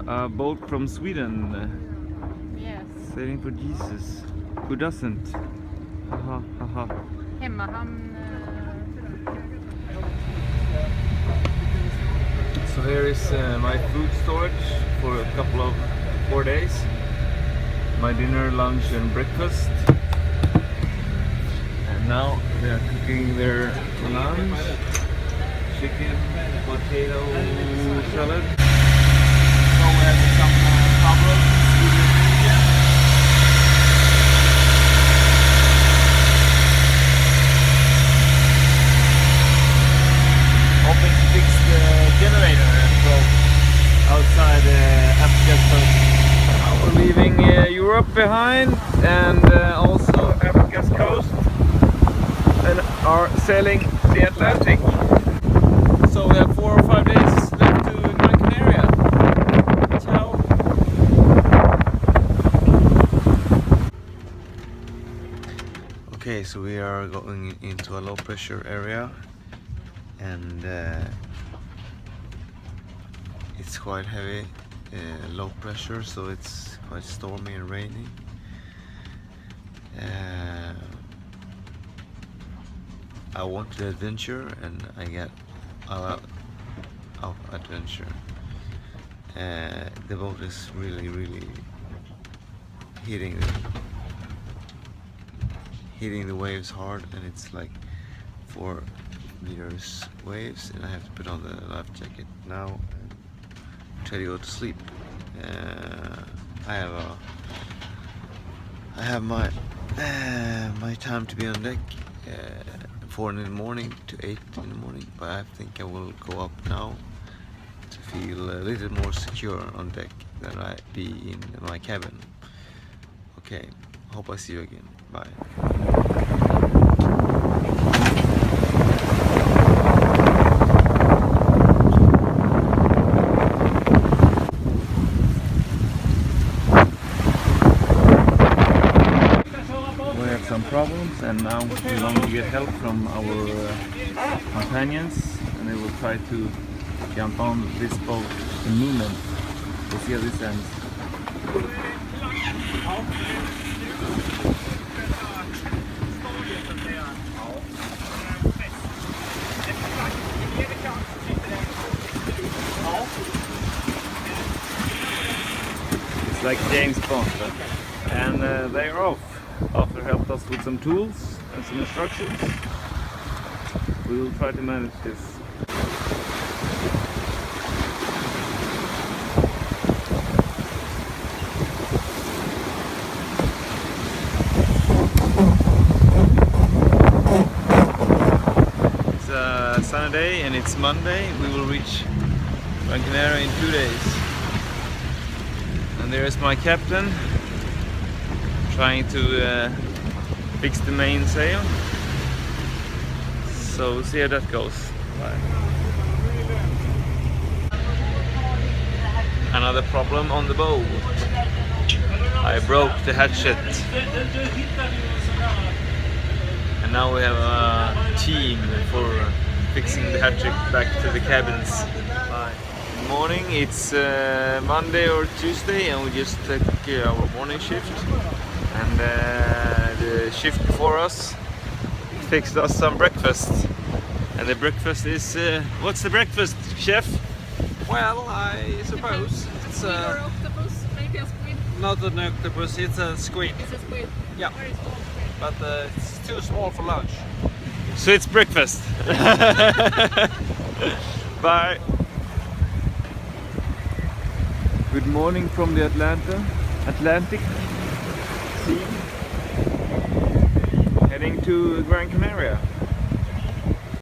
a boat from Sweden Yes. sailing for Jesus. Who doesn't? Haha, haha. Hemmahamn. So here is my food storage for a couple of 4 days. My dinner, lunch and breakfast. And now they are cooking their lunch. Chicken, potato salad. So we have some problems with the chicken. Hoping to fix the generator and go outside Africa's coast. Now we're leaving Europe behind and also Africa's coast and are sailing the Atlantic. So we have 4 or 5 days left to Gran Canaria. Ciao! Okay, so we are going into a low pressure area and it's quite heavy, low pressure, so it's quite stormy and rainy. I wanted adventure and I get a lot of adventure. The boat is really hitting the waves hard, and it's like 4 meters waves, and I have to put on the life jacket now and try to go to sleep. I have my time to be on deck 4 in the morning to 8 in the morning, but I think I will go up now to feel a little more secure on deck than I be in my cabin. Okay, hope I see you again. Bye. Some problems, and now we want to get help from our companions, and they will try to jump on this boat in movement. We'll see how this ends. It's like James Bond, and they are off. After helped us with some tools and some instructions, we will try to manage this. It's a sunny day and it's Monday. We will reach Gran Canaria in 2 days. And there is my captain, trying to fix the mainsail. So we'll see how that goes. Bye. Another problem on the boat. I broke the hatchet. And now we have a team for fixing the hatchet back to the cabins. Bye. Good morning, it's Monday or Tuesday, and we just took our morning shift. And the shift before us fixed us some breakfast. And the breakfast is... what's the breakfast, chef? Well, I suppose it's Or octopus, maybe a squid. not an octopus, it's a squid. It's a squid. Yeah, Very small. but it's too small for lunch. So it's breakfast. Bye. Good morning from the Atlantic Sea. Heading to Gran Canaria.